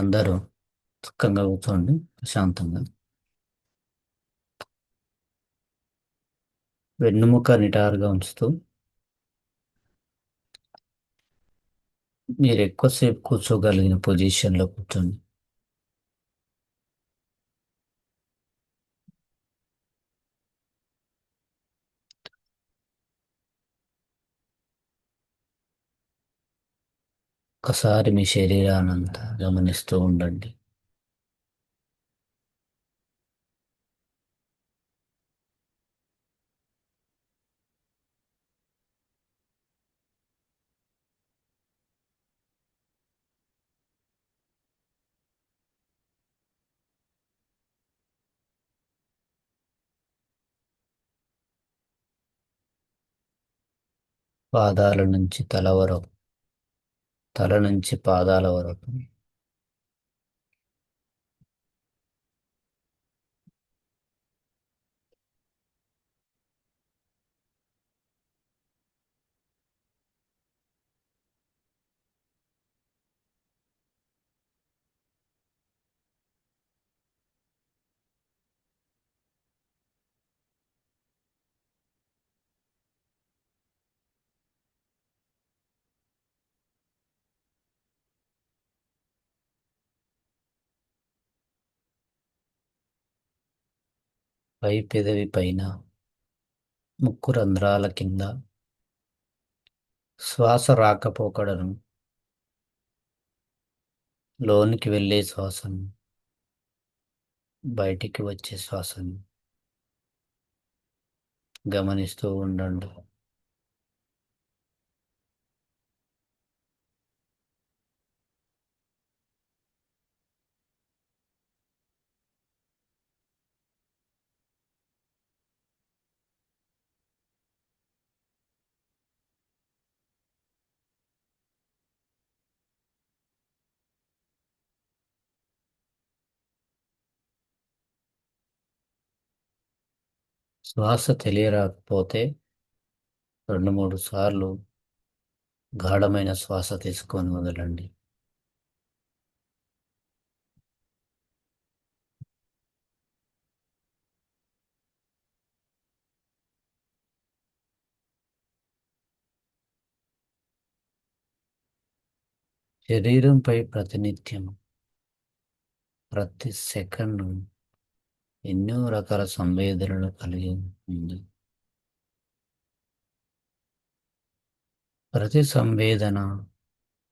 అందరూ సుఖంగా కూర్చోండి ప్రశాంతంగా. వెన్నుముక నిటారుగా ఉంచుతూ మీరు ఎక్కువసేపు కూర్చోగలిగిన పొజిషన్లో కూర్చోండి. ఒకసారి మీ శరీరానంతా గమనిస్తూ ఉండండి. పాదాల నుంచి తల వరకు, తల నుంచి పాదాల వరకు పై పెదవి పైన, ముక్కు రంధ్రాల కింద శ్వాస రాకపోకడను, లోనికి వెళ్ళే శ్వాసను, బయటికి వచ్చే శ్వాసను గమనిస్తూ ఉండండి. శ్వాస తెలియరాకపోతే 2-3 సార్లు గాఢమైన శ్వాస తీసుకొని వదలండి. శరీరంపై ప్రతినిత్యం, ప్రతి సెకండ్ ఎన్నో రకాల సంవేదనలు కలిగి ఉంది. ప్రతి సంవేదన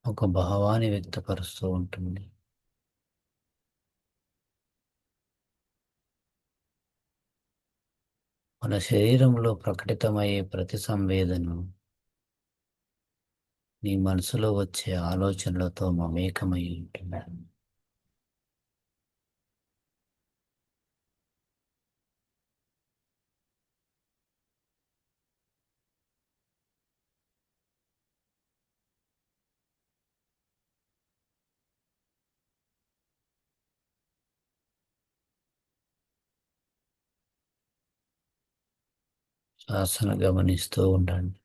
ఒక భావాన్ని వ్యక్తపరుస్తూ ఉంటుంది. మన శరీరంలో ప్రకటితమయ్యే ప్రతి సంవేదన నీ మనసులో వచ్చే ఆలోచనలతో మమేకమై ఉంటుంది. శ్వాసను గమనిస్తూ ఉండండి.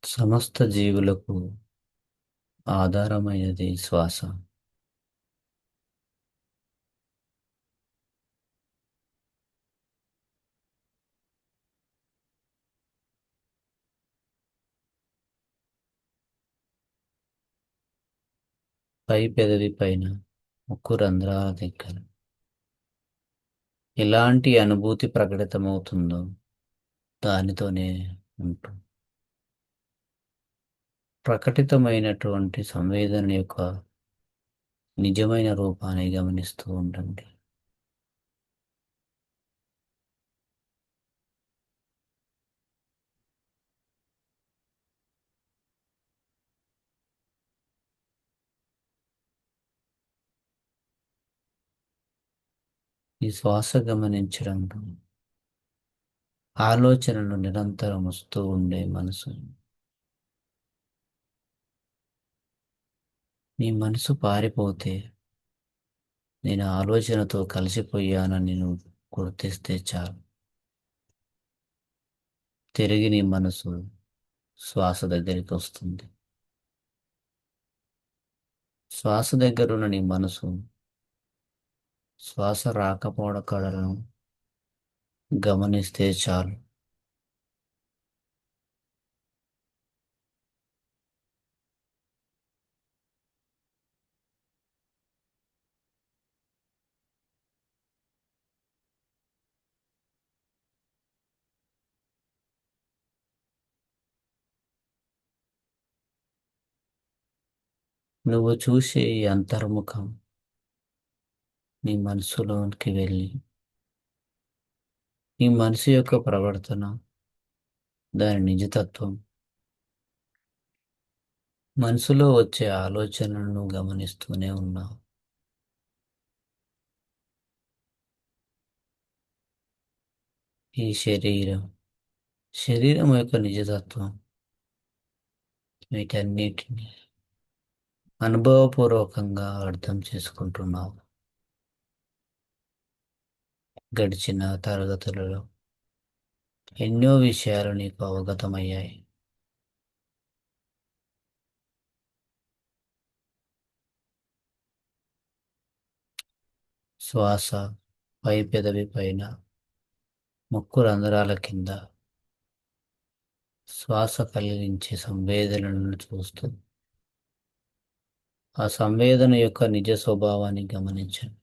సమస్త జీవులకు ఆధారమైనది శ్వాస. పై పెదవి పైన, ముక్కు రంధ్రాల దగ్గర ఎలాంటి అనుభూతి ప్రకటితమవుతుందో దానితోనే ఉంటూ ప్రకటితమైనటువంటి సంవేదన యొక్క నిజమైన రూపాన్ని గమనిస్తూ ఉండండి. ఈ శ్వాస గమనించడంలో ఆలోచనలు నిరంతరం వస్తూ ఉండే మనసు, నీ మనసు పారిపోతే నేను ఆలోచనతో కలిసిపోయానని నువ్వు గుర్తిస్తే చాలు. తిరిగి నీ మనసు శ్వాస దగ్గరికి వస్తుంది. శ్వాస దగ్గరున్న నీ మనసు శ్వాస రాకపోకడలను గమనిస్తే చాలు. నువ్వు చూసే ఈ అంతర్ముఖం నీ మనసులోనికి వెళ్ళి నీ మనసు యొక్క ప్రవర్తన, దాని నిజతత్వం, మనసులో వచ్చే ఆలోచనలను గమనిస్తూనే ఉన్నావు. ఈ శరీరం యొక్క నిజతత్వం, వీటన్నిటిని అనుభవపూర్వకంగా అర్థం చేసుకుంటున్నావు. గడిచిన తరగతులలో ఎన్నో విషయాలు నీకు అవగతమయ్యాయి. శ్వాస పై పెదవి పైన, ముక్కు రంధ్రాల కింద శ్వాస కలిగించే సంవేదనలను చూస్తూ ఆ సంవేదన యొక్క నిజ స్వభావాన్ని గమనించండి.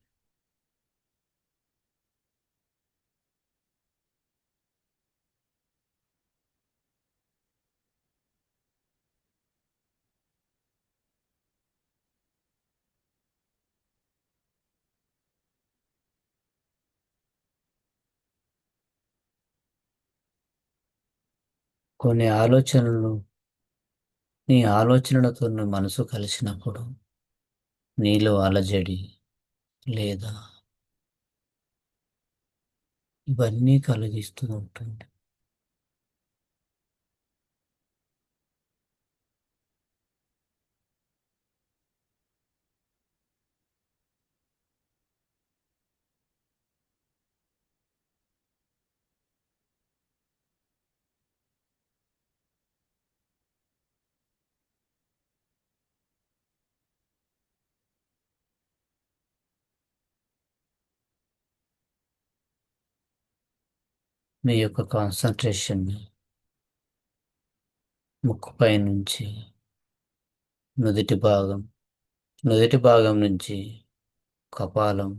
కొన్ని ఆలోచనలు నీ ఆలోచనలతో నీ మనసు కలిసినప్పుడు నీలో అలజడి లేదా ఇవన్నీ కలిగిస్తూ ఉంటుంది. మీ యొక్క కాన్సన్ట్రేషన్ ముక్కుపై నుంచి నుదిటి భాగం, నుదిటి భాగం నుంచి కపాలం,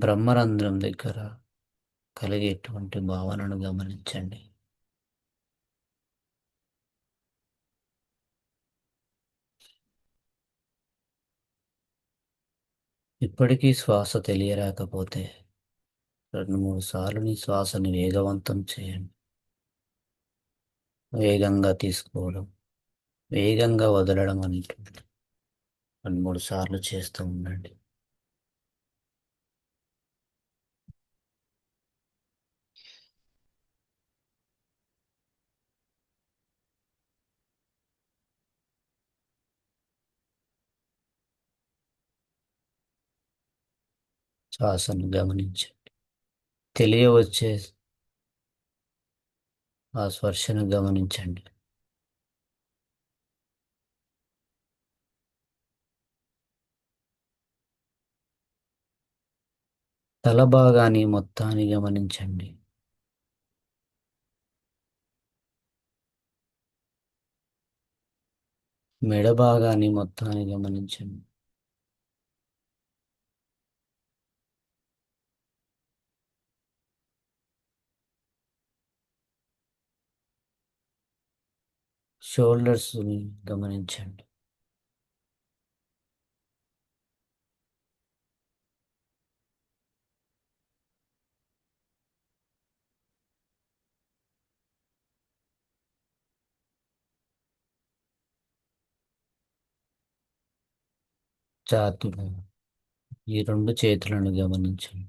బ్రహ్మరంధ్రం దగ్గర కలిగేటువంటి భావనను గమనించండి. ఇప్పటికీ శ్వాస తెలియరాకపోతే 2-3 సార్లు నీ శ్వాసని వేగవంతం చేయండి. వేగంగా తీసుకోవడం, వేగంగా వదలడం అనేటువంటి 2-3 సార్లు చేస్తూ ఉండండి. శ్వాసను గమనించండి. తెలియవచ్చే ఆ స్పర్శను గమనించండి. తల భాగాన్ని మొత్తాన్ని గమనించండి. మెడ భాగాన్ని మొత్తాన్ని గమనించండి. షోల్డర్స్ని గమనించండి. ఛాతీలో ఈ 2 చేతులను గమనించండి.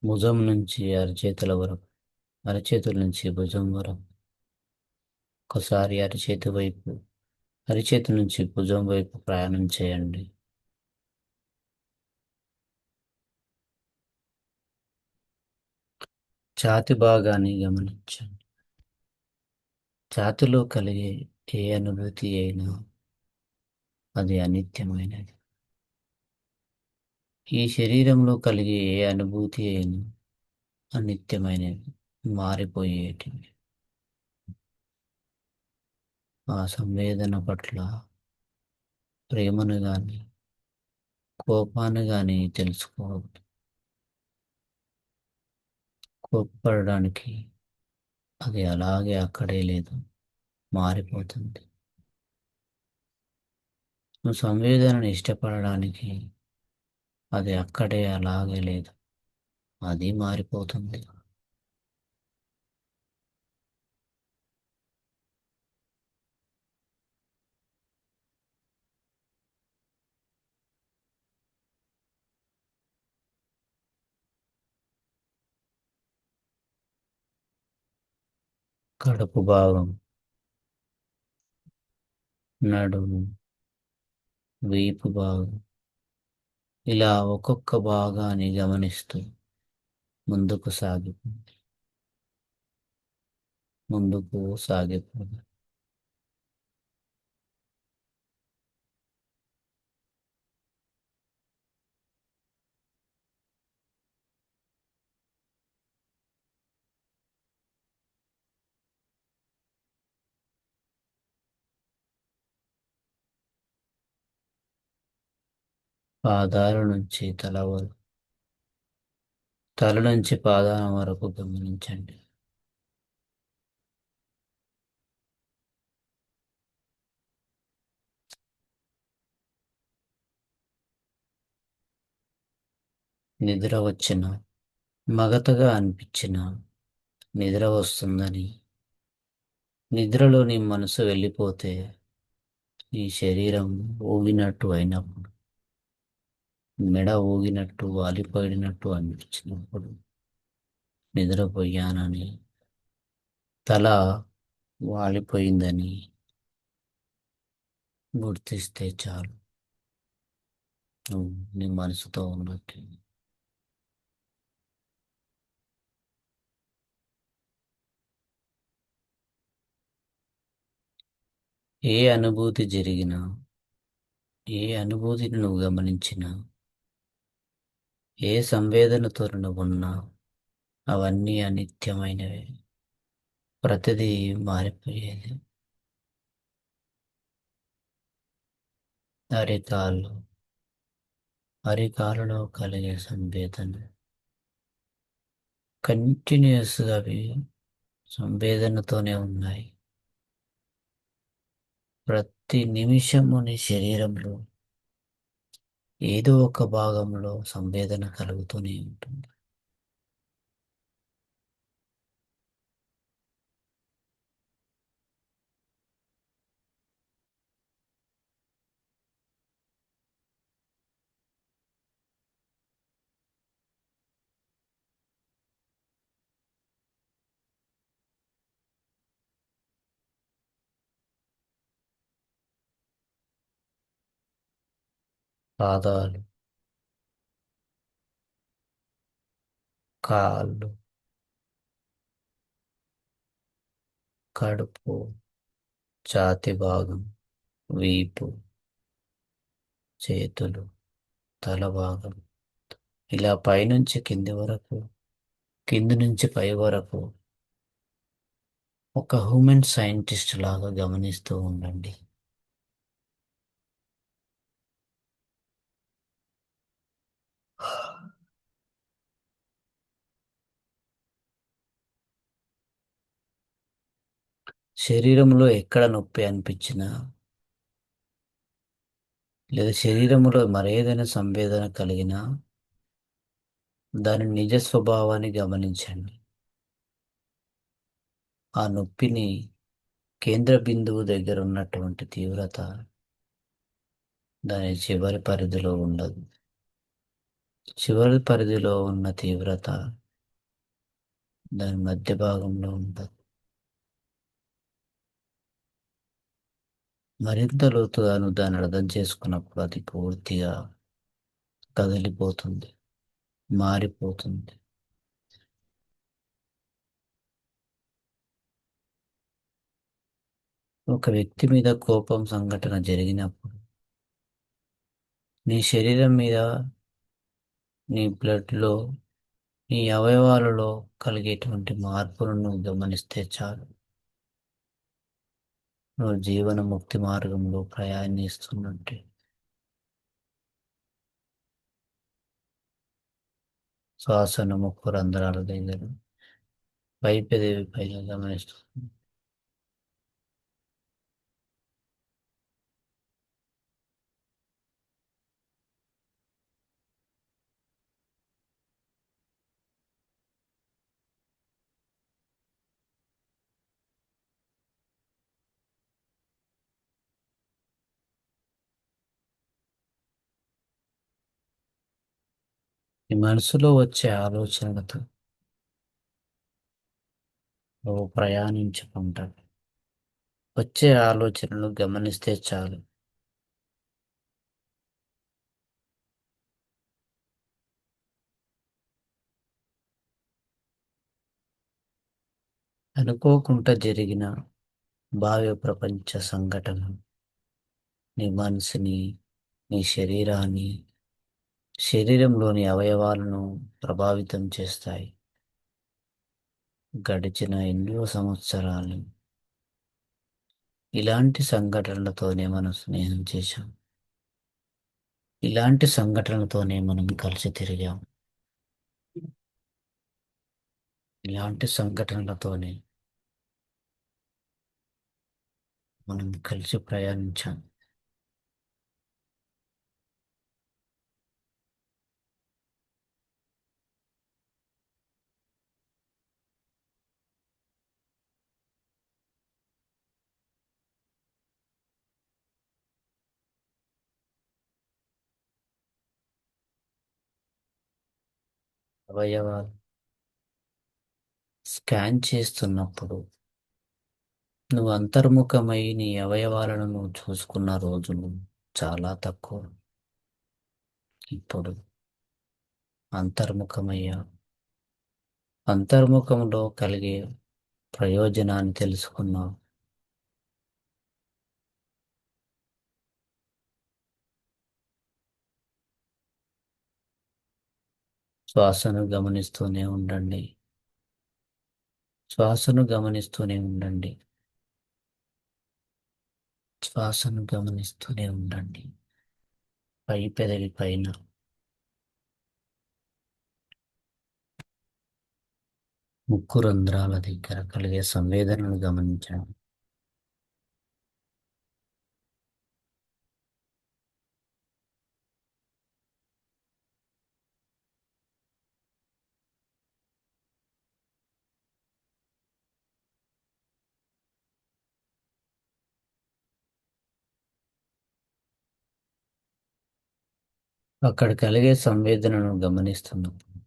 భుజం నుంచి అరచేతుల వరకు, అరచేతుల నుంచి భుజం వరకు, ఒకసారి అరచేతి వైపు, అరచేతి నుంచి భుజం వైపు ప్రయాణం చేయండి. ఛాతీ భాగాన్ని గమనించండి. ఛాతీలో కలిగే ఏ అనుభూతి అయినా అది అనిత్యమైనది. ఈ శరీరంలో కలిగే ఏ అనుభూతి అయినా అనిత్యమైనవి, మారిపోయేటివి. ఆ సంవేదన పట్ల ప్రేమను గాని, కోపాన్ని గాని తెలుసుకోవద్దు. కోప్పడడానికి అది అలాగే అక్కడే లేదు, మారిపోతుంది. నువ్వు సంవేదనను ఇష్టపడడానికి అది అక్కడే అలాగే లేదు, అది మారిపోతుంది. కడుపు భాగం, నడుము, వీపు భాగం, ఇలా ఒక్కొక్క భాగాన్ని గమనిస్తూ ముందుకు సాగిపోండి. ముందుకు సాగిపోండి. పాదాల నుంచి తల నుంచి పాదాల వరకు గమనించండి. నిద్ర వచ్చిన, మగతగా అనిపించిన, నిద్ర వస్తుందని, నిద్రలో నీ మనసు వెళ్ళిపోతే, నీ శరీరం ఊగినట్టు అయినప్పుడు, మెడ ఊగినట్టు వాలిపోయినట్టు అనిపించినప్పుడు, నిద్రపోయానని, తల వాలిపోయిందని గుర్తిస్తే చాలు, నువ్వు నీ మనసుతో ఉన్నట్టు. ఏ అనుభూతి జరిగినా, ఏ అనుభూతిని నువ్వు గమనించినా, ఏ సంవేదనతో నువ్వు ఉన్నా, అవన్నీ అనిత్యమైనవే. ప్రతిదీ మారిపోయేది. అరికాళ్ళు, అరికాలలో కలిగే సంవేదన కంటిన్యూస్గా అవి సంవేదనతోనే ఉన్నాయి. ప్రతి నిమిషము నీ శరీరంలో ఏదో ఒక భాగంలో సంవేదన కలుగుతూనే ఉంటుంది. పాదాలు, కాళ్ళు, కడుపు, ఛాతి భాగం, వీపు, చేతులు, తల భాగం, ఇలా పైనుంచి కింది వరకు, కింది నుంచి పై వరకు ఒక హ్యూమన్ సైంటిస్ట్ లాగా గమనిస్తూ ఉండండి. శరీరంలో ఎక్కడ నొప్పి అనిపించినా, లేదా శరీరంలో మరేదైనా సంవేదన కలిగినా, దాని నిజ స్వభావాన్ని గమనించండి. ఆ నొప్పిని కేంద్ర బిందువు దగ్గర ఉన్నటువంటి తీవ్రత దాని చివరి పరిధిలో ఉండదు. చివరి పరిధిలో ఉన్న తీవ్రత దాని మధ్య భాగంలో ఉండదు. మరింత లోతుగా నువ్వు దాన్ని అర్థం చేసుకున్నప్పుడు అది పూర్తిగా కదిలిపోతుంది, మారిపోతుంది. ఒక వ్యక్తి మీద కోపం సంఘటన జరిగినప్పుడు నీ శరీరం మీద, నీ బ్లడ్లో, నీ అవయవాలలో కలిగేటువంటి మార్పులను నువ్వు గమనిస్తే చాలు. నువ్వు జీవన ముక్తి మార్గంలో ప్రయాణిస్తున్నట్టే. శ్వాసను ముక్కు రంధ్రాల దగ్గర పై పెదవి పైన గమనిస్తుంది. నీ మనసులో వచ్చే ఆలోచనలతో నువ్వు ప్రయాణించుకుంటావు. వచ్చే ఆలోచనలు గమనిస్తే చాలు. అనుకోకుండా జరిగిన భావ్య ప్రపంచ సంఘటన నీ మనసుని, నీ శరీరాన్ని, శరీరంలోని అవయవాలను ప్రభావితం చేస్తాయి. గడిచిన ఎన్నో సంవత్సరాలు ఇలాంటి సంఘటనలతోనే మనం స్నేహం చేశాం. ఇలాంటి సంఘటనలతోనే మనం కలిసి తిరిగాం. ఇలాంటి సంఘటనలతోనే మనం కలిసి ప్రయాణించాం. అవయవాలు స్కాన్ చేస్తున్నప్పుడు నువ్వు అంతర్ముఖమై నీ అవయవాలను నువ్వు చూసుకున్న రోజులు చాలా తక్కువ. ఇప్పుడు అంతర్ముఖమయ్యా. అంతర్ముఖంలో కలిగే ప్రయోజనాన్ని తెలుసుకున్నావు. శ్వాసను గమనిస్తూనే ఉండండి. శ్వాసను గమనిస్తూనే ఉండండి. శ్వాసను గమనిస్తూనే ఉండండి. పై పెదవి పైన ముక్కు రంధ్రాల దగ్గర కలిగే సంవేదనను గమనించండి. అక్కడ కలిగే సంవేదనను గమనిస్తున్నప్పుడు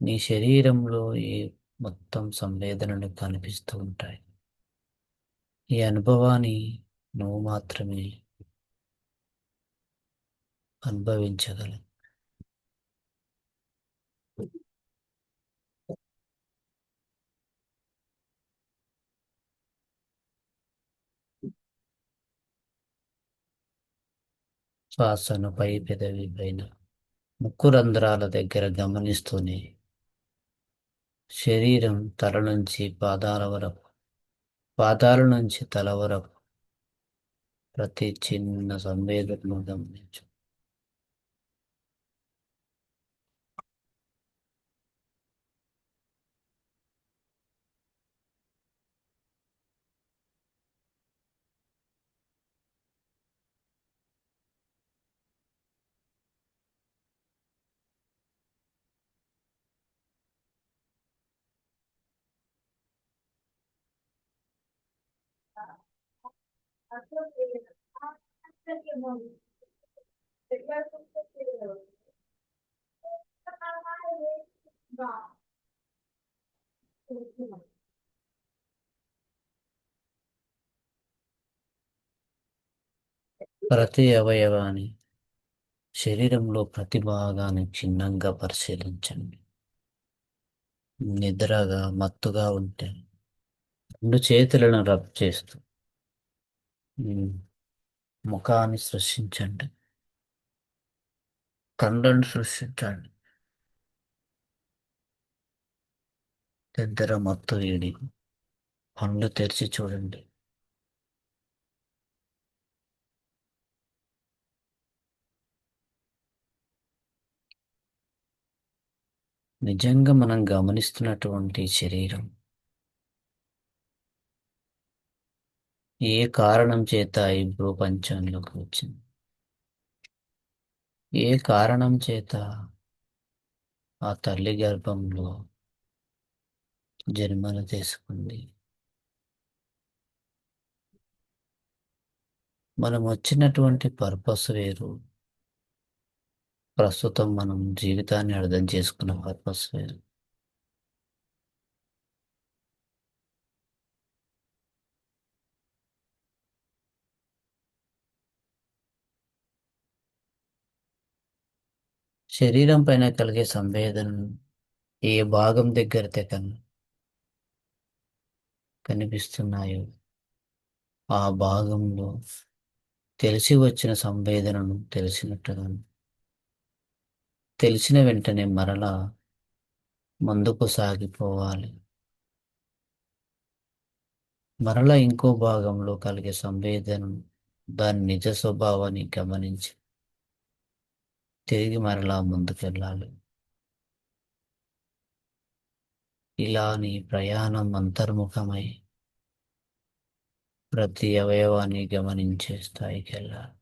నీ శరీరంలో ఈ మొత్తం సంవేదనలు కనిపిస్తూ ఉంటాయి. ఈ అనుభవాన్ని నువ్వు మాత్రమే అనుభవించగలవు. శ్వాసను పై పెదవి పైన ముక్కు రంధ్రాల దగ్గర గమనిస్తూనే శరీరం తల నుంచి పాదాల వరకు, పాదాల నుంచి తల వరకు ప్రతి చిన్న సంవేదనను గమనించు. ప్రతి అవయవాన్ని, శరీరంలో ప్రతి భాగాన్ని క్షుణ్ణంగా పరిశీలించండి. నిద్రగా మత్తుగా ఉంటే రెండు చేతులను రబ్ చేస్తూ మీ ముఖాన్ని సృష్టించండి. కళ్ళను సృష్టించండి. నిద్ర మత్తు వీడి కళ్ళు తెరిచి చూడండి. నిజంగా మనం గమనిస్తున్నటువంటి శరీరం ఏ కారణం చేత ఈ ప్రపంచంలోకి వచ్చింది, ఏ కారణం చేత ఆ తల్లి గర్భంలో జన్మను తీసుకుంది. మనం వచ్చినటువంటి పర్పస్ వేరు, ప్రస్తుతం మనం జీవితాన్ని అర్థం చేసుకున్న పర్పస్ వేరు. శరీరం పైన కలిగే సంవేదనలు ఏ భాగం దగ్గర కనిపిస్తున్నాయో ఆ భాగంలో తెలిసి వచ్చిన సంవేదనను తెలిసినట్టుగా, తెలిసిన వెంటనే మరలా ముందుకు సాగిపోవాలి. మరలా ఇంకో భాగంలో కలిగే సంవేదనను, దాని నిజ స్వభావాన్ని గమనించి తిరిగి మరలా ముందుకెళ్ళాలి. ఇలా నీ ప్రయాణం అంతర్ముఖమై ప్రతి అవయవాన్ని గమనించే స్థాయికి వెళ్ళాలి.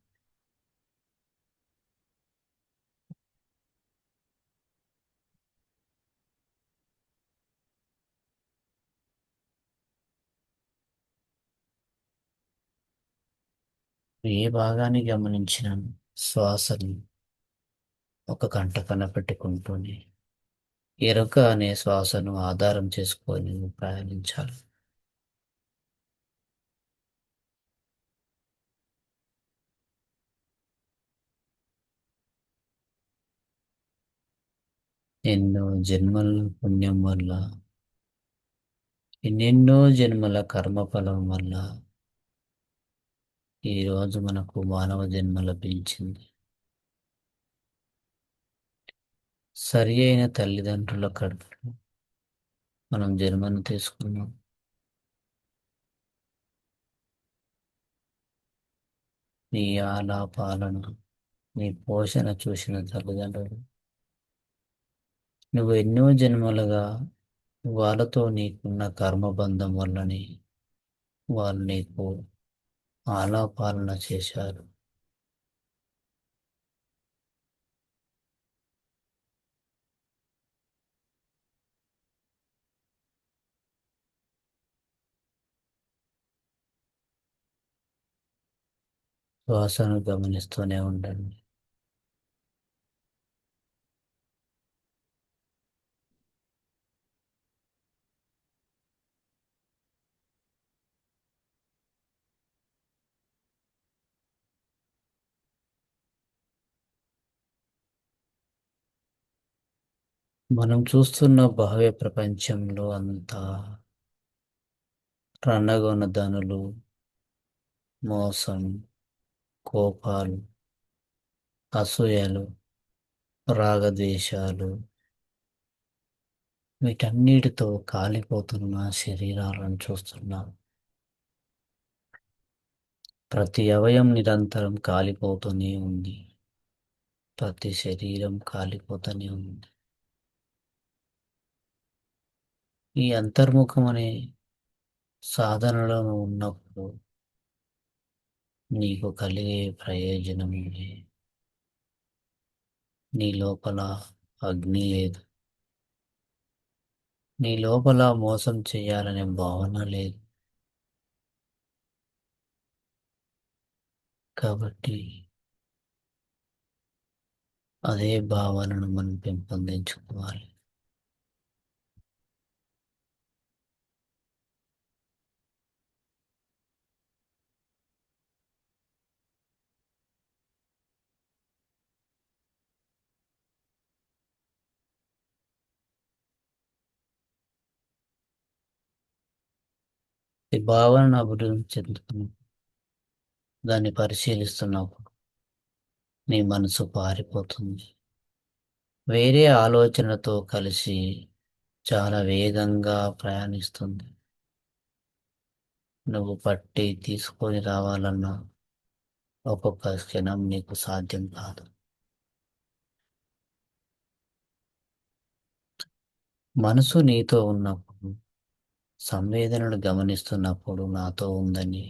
ఏ భాగాన్ని గమనించిన శ్వాసని ఒక గంట కనపెట్టుకుంటూనే ఎరుక అనే శ్వాసను ఆధారం చేసుకొని నువ్వు ప్రయాణించాలి. ఎన్నో జన్మల పుణ్యం వల్ల, ఎన్నెన్నో జన్మల కర్మఫలం వల్ల ఈరోజు మనకు మానవ జన్మ లభించింది. సరి అయిన తల్లిదండ్రుల కడుపులో మనం జన్మను తీసుకున్నాం. నీ ఆలాపాలన, నీ పోషణ చూసిన తల్లిదండ్రులు నువ్వు ఎన్నో జన్మలుగా వాళ్ళతో నీకున్న కర్మబంధం వల్లని వాళ్ళు నీకు ఆలాపాలన చేశారు. శ్వాసను గమనిస్తూనే ఉండండి. మనం చూస్తున్న భావ్య ప్రపంచంలో అంతా రణగొణ మోసం, కోపాలు, అసూయలు, రాగద్వేషాలు, వీటన్నిటితో కాలిపోతున్న శరీరాలను చూస్తున్నాం. ప్రతి అవయం నిరంతరం కాలిపోతూనే ఉంది. ప్రతి శరీరం కాలిపోతూనే ఉంది. ఈ అంతర్ముఖం అనే సాధనలో ఉన్నప్పుడు నీకు కలిగే ప్రయోజనం ఉంది. నీ లోపల అగ్ని లేదు. నీ లోపల మోసం చేయాలనే భావన లేదు. కాబట్టి అదే భావనను మనం పెంపొందించుకోవాలి. ఈ భావనను అభివృద్ధి చెందుతున్నప్పుడు, దాన్ని పరిశీలిస్తున్నప్పుడు నీ మనసు పారిపోతుంది. వేరే ఆలోచనతో కలిసి చాలా వేగంగా ప్రయాణిస్తుంది. నువ్వు పట్టి తీసుకొని రావాలన్నా ఒక్కొక్క క్షణం నీకు సాధ్యం కాదు. మనసు నీతో ఉన్నప్పుడు, సంవేదనను గమనిస్తున్నప్పుడు నాతో ఉందని,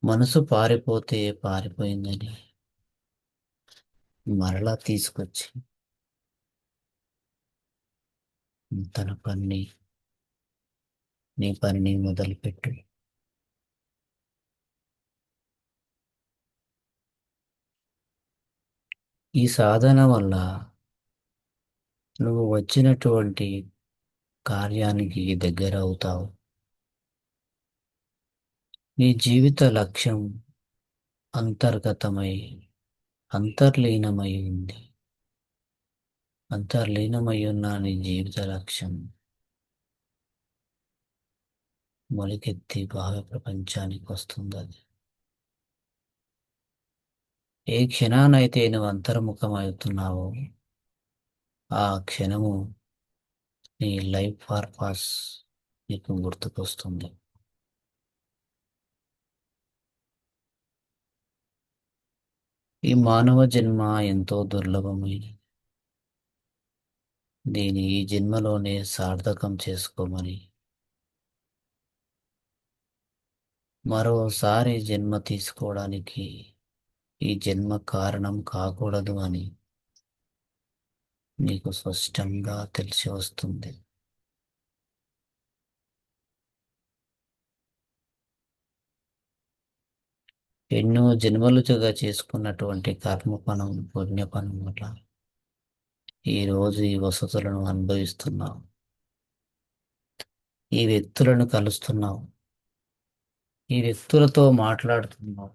మనసు పారిపోతే పారిపోయిందని మరలా తీసుకొచ్చి తన నీ పనిని మొదలుపెట్టు. ఈ సాధన వల్ల నువ్వు వచ్చినటువంటి కార్యానికి దగ్గర అవుతావు. నీ జీవిత లక్ష్యం అంతర్గతమై అంతర్లీనమై ఉంది. అంతర్లీనమై ఉన్న నీ జీవిత లక్ష్యం మొలకెత్తి బాహ్య ప్రపంచానికి వస్తుంది. అది ఏ క్షణానైతే నువ్వు అంతర్ముఖం అవుతున్నావో ఆ క్షణము నీ లైఫ్ పర్పస్ నీకు గుర్తుకొస్తుంది. ఈ మానవ జన్మ ఎంతో దుర్లభమైనది. దీని ఈ జన్మలోనే సార్థకం చేసుకోమని, మరోసారి జన్మ తీసుకోవడానికి ఈ జన్మ కారణం కాకూడదు అని నీకు స్పష్టంగా తెలిసి వస్తుంది. ఎన్నో జన్మలుగా చేసుకున్నటువంటి కర్మఫలం, పుణ్యఫలం వల్ల ఈ రోజు ఈ వసతులను అనుభవిస్తున్నావు. ఈ వ్యక్తులను కలుస్తున్నావు. ఈ వ్యక్తులతో మాట్లాడుతున్నావు.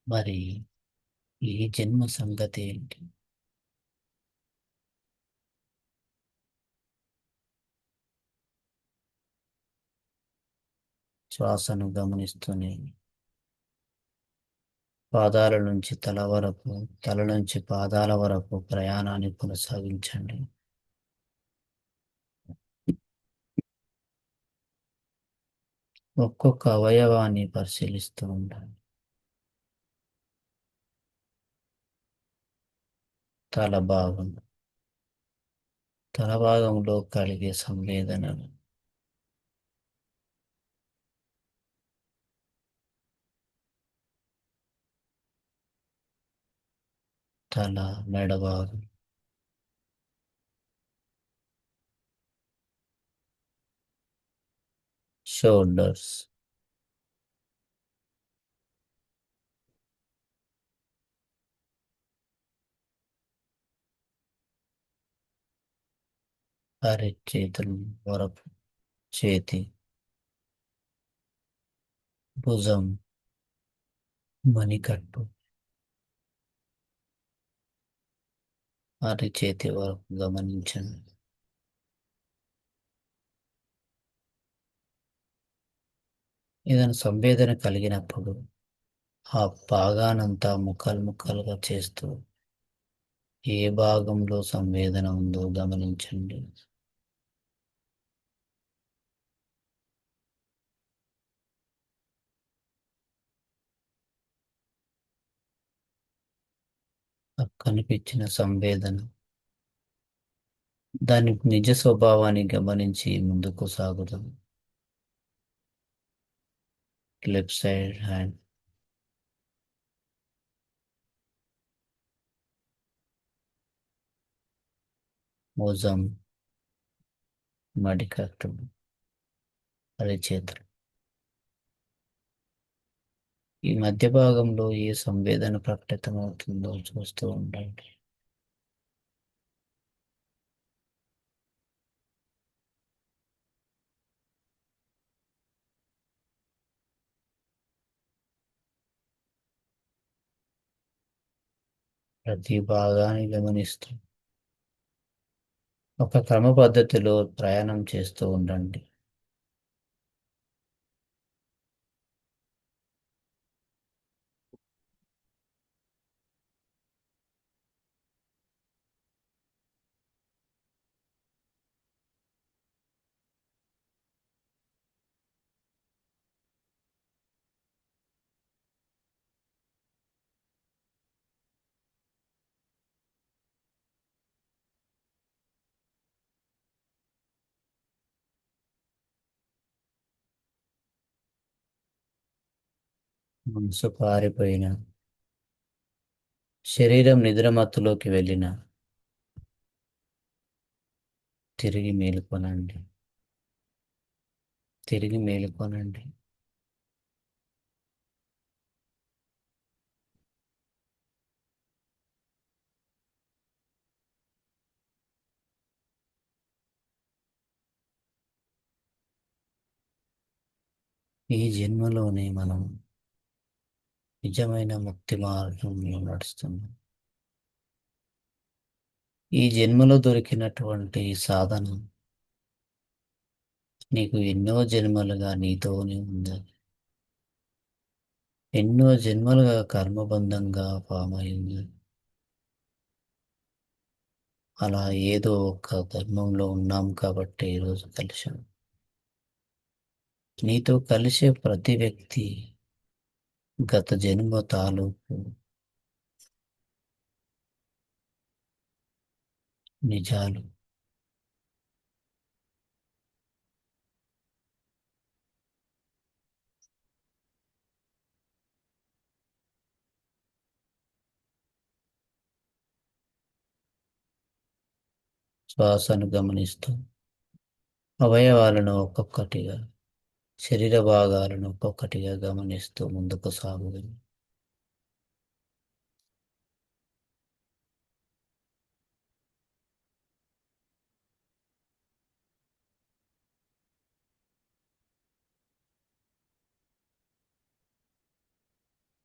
మరి ఈ జన్మ సంగతి ఏంటి? శ్వాసను గమనిస్తూనే పాదాల నుంచి తల వరకు, తల నుంచి పాదాల వరకు ప్రయాణాన్ని కొనసాగించండి. ఒక్కొక్క అవయవాన్ని పరిశీలిస్తూ ఉండండి. తల భాగం, తల భాగంలో కలిగే సంవేదనలు, తల, మెడ భాగం, షోల్డర్స్, అరచేతులు వరకు, చేతి, భుజం, మణికట్టు, అరచేతి వరకు గమనించండి. ఏదైనా సంవేదన కలిగినప్పుడు ఆ భాగానంతా ముక్కలు ముక్కలుగా చేస్తూ ఏ భాగంలో సంవేదన ఉందో గమనించండి. ఆ కనిపించిన సంవేదన దాని నిజ స్వభావాన్ని గమనించి ముందుకు సాగుదాం. లెఫ్ట్ సైడ్ హ్యాండ్, భుజం, మడికట్టు, అరచేతులు. ఈ మధ్య భాగంలో ఏ సంవేదన ప్రకటితమవుతుందో చూస్తూ ఉండండి. ప్రతి భాగాన్ని గమనిస్తూ ఒక క్రమ పద్ధతిలో ప్రయాణం చేస్తూ ఉండండి. మనసు పారిపోయిన, శరీరం నిద్రమత్తులోకి వెళ్ళిన తిరిగి మేలుకొనండి. తిరిగి మేలుకొనండి. ఈ జన్మలోనే మనం నిజమైన ముక్తి మార్గంలో నడుస్తున్నాం. ఈ జన్మలో దొరికినటువంటి సాధన నీకు ఎన్నో జన్మలుగా నీతోనే ఉంది. ఎన్నో జన్మలుగా కర్మబంధంగా ఫామ్ అయింది. అలా ఏదో ఒక ధర్మంలో ఉన్నాం కాబట్టి ఈరోజు కలిశాం. నీతో కలిసే ప్రతి వ్యక్తి గత జన్మ తాలూకు నిజాలు. శ్వాసను గమనిస్తూ అవయవాలను ఒక్కొక్కటిగా, శరీర భాగాలను ఒక్కొక్కటిగా గమనిస్తూ ముందుకు సాగుతుంది.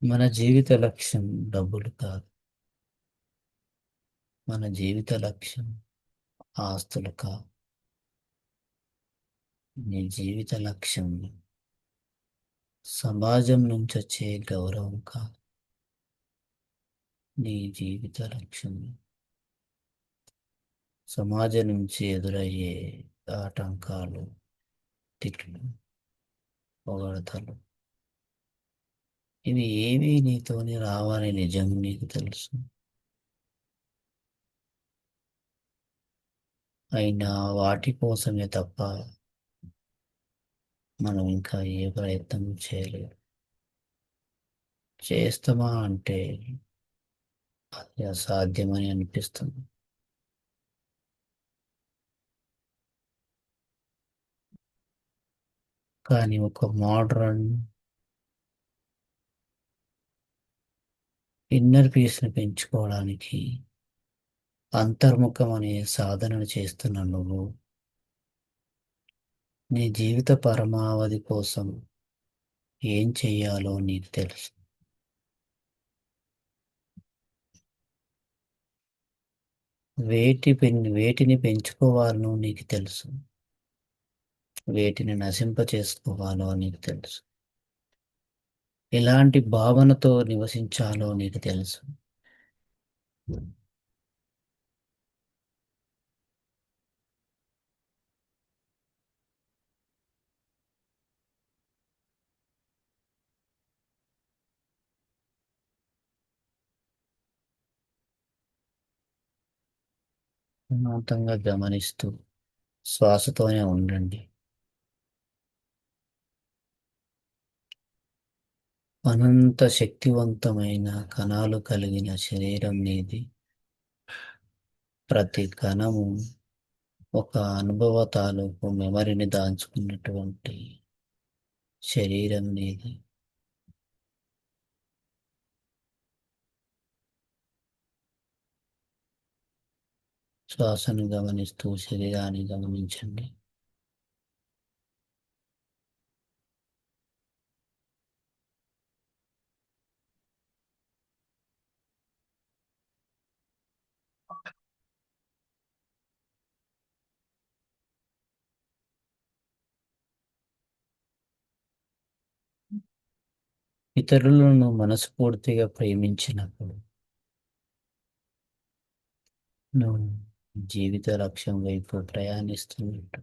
మన జీవిత లక్ష్యం డబ్బులు కాదు. మన జీవిత లక్ష్యం ఆస్తులు కాదు. నీ జీవిత లక్ష్యం సమాజం నుంచి వచ్చే గౌరవం కాదు. నీ జీవిత లక్ష్యం సమాజం నుంచి ఎదురయ్యే ఆటంకాలు, తిట్లు, పొగడతలు, ఇవి ఏవి నీతోని రావని నిజం నీకు తెలుసు. అయినా వాటి కోసమే తప్ప మనం ఇంకా ఏ ప్రయత్నం చేయలేదు. చేస్తామా అంటే అది అసాధ్యమని అనిపిస్తుంది. కానీ ఒక మోడ్రన్ ఇన్నర్ పీస్ని పెంచుకోవడానికి అంతర్ముఖం అనే సాధనను చేస్తున్న నువ్వు నీ జీవిత పరమావధి కోసం ఏం చెయ్యాలో నీకు తెలుసు. వేటిని పెంచుకోవాలో నీకు తెలుసు. వేటిని నశింప చేసుకోవాలో నీకు తెలుసు. ఎలాంటి భావనతో నివసించాలో నీకు తెలుసు. ప్రశాంతంగా గమనిస్తూ శ్వాసతోనే ఉండండి. అనంత శక్తివంతమైన కణాలు కలిగిన శరీరం నీది. ప్రతి కణము ఒక అనుభవ తాలూకు మెమరీని దాచుకున్నటువంటి శరీరం నీది. శ్వాసను గమనిస్తూ శరీరాన్ని గమనించండి. ఇతరులను మనస్ఫూర్తిగా ప్రేమించినప్పుడు నువ్వు జీవిత లక్ష్యం వైపు ప్రయాణిస్తున్నట్టు.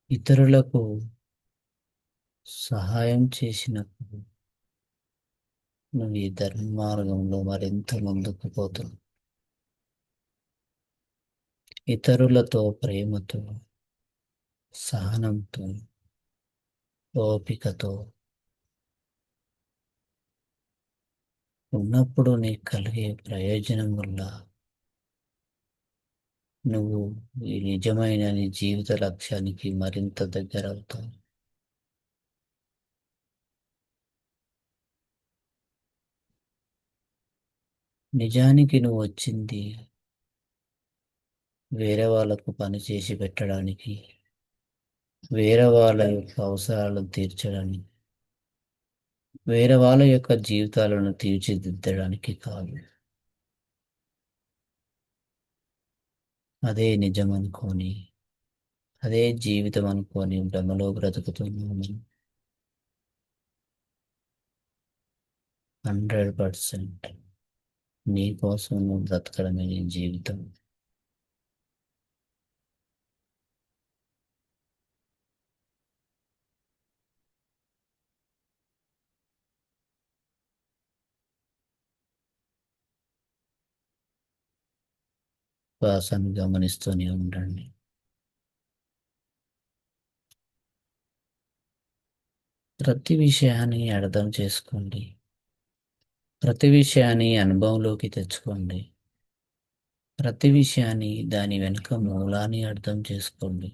ఇతరులకు సహాయం చేసినప్పుడు నువ్వు ఈ ధర్మ మార్గంలో మరింత ముందుకు పోతున్నావు. ఇతరులతో ప్రేమతో, సహనంతో, ఓపికతో ఉన్నప్పుడు నీకు కలిగే ప్రయోజనం వల్ల నువ్వు ఈ నిజమైన నీ జీవిత లక్ష్యానికి మరింత దగ్గర అవుతావు. నిజానికి నువ్వు వచ్చింది వేరే వాళ్ళకు పని చేసి పెట్టడానికి, వేరే వాళ్ళ యొక్క అవసరాలను తీర్చడానికి, వేరే వాళ్ళ యొక్క జీవితాలను తీర్చిదిద్దడానికి కాదు. అదే నిజం అనుకోని, అదే జీవితం అనుకోని భ్రమలో బ్రతుకుతున్నాము. 100% నీ కోసం నువ్వు బ్రతకడమే నీ జీవితం. శ్వాసను గమనిస్తూనే ఉండండి. ప్రతి విషయాన్ని అర్థం చేసుకోండి. ప్రతి విషయాన్ని అనుభవంలోకి తెచ్చుకోండి. ప్రతి విషయాన్ని దాని వెనుక మూలాన్ని అర్థం చేసుకోండి.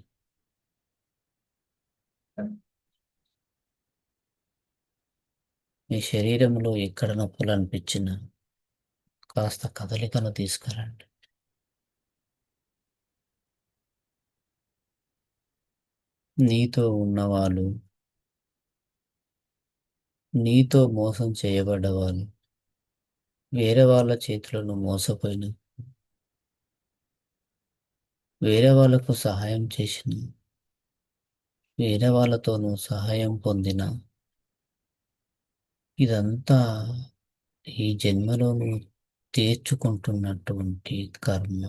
మీ శరీరంలో ఎక్కడ నొప్పులు అనిపించినా కాస్త కదలికను తీసుకురండి. నీతో ఉన్నవాళ్ళు, నీతో మోసం చేయబడ్డవాళ్ళు, వేరే వాళ్ళ చేతులను మోసపోయిన, వేరే వాళ్ళకు సహాయం చేసిన, వేరే వాళ్ళతోనూ సహాయం పొందిన, ఇదంతా ఈ జన్మలోనూ తీర్చుకుంటున్నటువంటి కర్మ.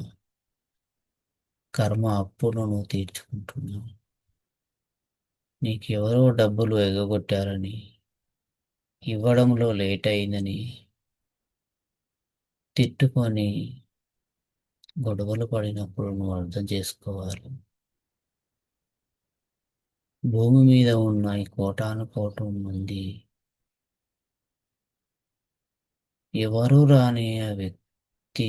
కర్మ అప్పును నువ్వు తీర్చుకుంటున్నావు. నీకెవరో డబ్బులు ఎగగొట్టారని, ఇవ్వడంలో లేట్ అయిందని తిట్టుకొని గొడవలు పడినప్పుడు నువ్వు అర్థం చేసుకోవాలి. భూమి మీద ఉన్న ఈ కోటాను కోటి మంది ఎవరు రాని ఆ వ్యక్తి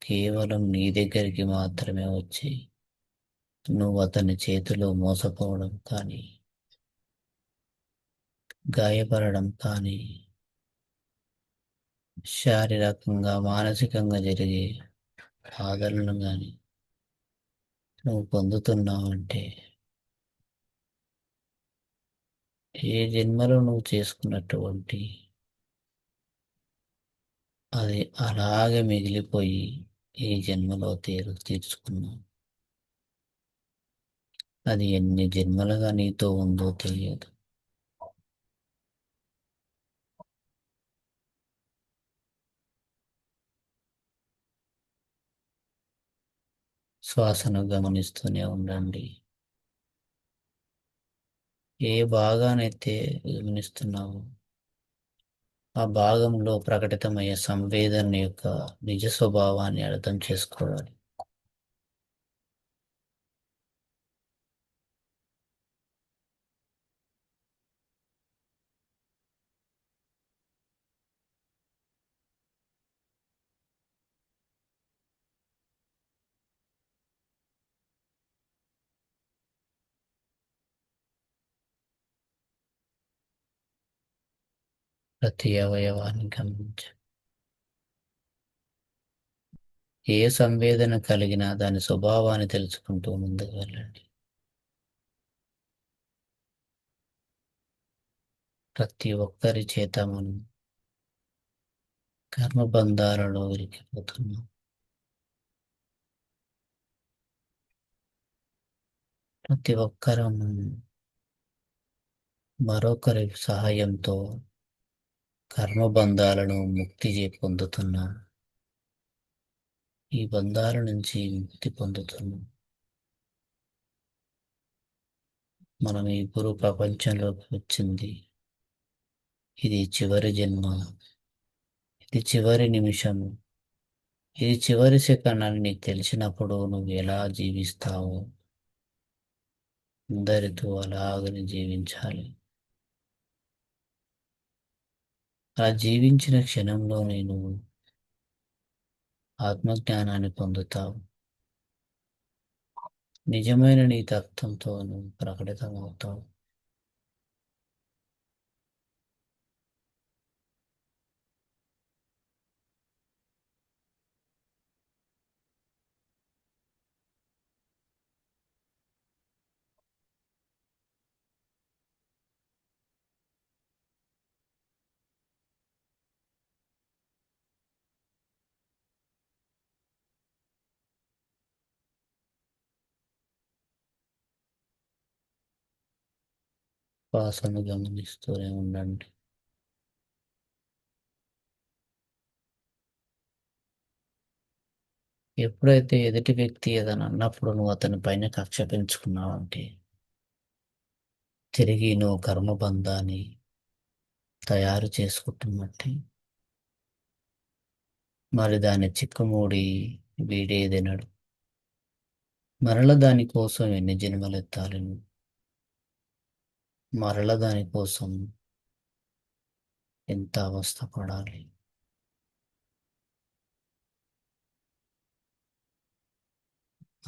కేవలం నీ దగ్గరికి మాత్రమే వచ్చి నువ్వు అతని చేతిలో మోసపోవడం కానీ, గాయపడడం కానీ, శారీరకంగా మానసికంగా జరిగే ఆదరణను కానీ నువ్వు పొందుతున్నావంటే ఏ జన్మలో నువ్వు చేసుకున్నటువంటి అది అలాగే మిగిలిపోయి ఈ జన్మలో తీర్చుకున్నావు. అది ఎన్ని జన్మలుగా నీతో ఉందో తెలియదు. శ్వాసను గమనిస్తూనే ఉండండి. ఏ భాగానైతే గమనిస్తున్నావో ఆ భాగంలో ప్రకటితమయ్యే సంవేదన యొక్క నిజ స్వభావాన్ని అర్థం చేసుకోవాలి. ప్రతి అవయవాన్ని గమనించండి. ఏ సంవేదన కలిగినా దాని స్వభావాన్ని తెలుసుకుంటూ ముందుకు వెళ్ళండి. ప్రతి ఒక్కరి చేత మనం కర్మబంధాలలో ఇరికిపోతున్నాం. ప్రతి ఒక్కరం మరొకరి సహాయంతో కర్మబంధాలను పొందుతున్నాం. ఈ బంధాల నుంచి ముక్తి పొందుతున్నాం. మనం ఈ గురు ప్రపంచంలోకి వచ్చింది ఇది చివరి జన్మ, ఇది చివరి నిమిషము, ఇది చివరి సెకండ్ అని నీకు తెలిసినప్పుడు నువ్వు ఎలా జీవిస్తావో అందరితో అలాగని జీవించాలి. ఆ జీవించిన క్షణంలో నేను ఆత్మజ్ఞానాన్ని పొందుతావు. నిజమైన నీ తత్వంతో నువ్వు ప్రకటితమవుతావు. శ్వాసను గమనిస్తూనే ఉండండి. ఎప్పుడైతే ఎదుటి వ్యక్తి ఏదైనా అన్నప్పుడు నువ్వు అతని పైన కక్ష పెంచుకున్నావంటే తిరిగి నువ్వు కర్మబంధాన్ని తయారు చేసుకుంటున్నట్టే. మరి దాన్ని చిక్కుముడి వీడేదెనడు. మరల దానికోసం ఎన్ని జన్మలెత్తాలి నువ్వు? మరల దానికోసం ఎంత అవస్థ పడాలి?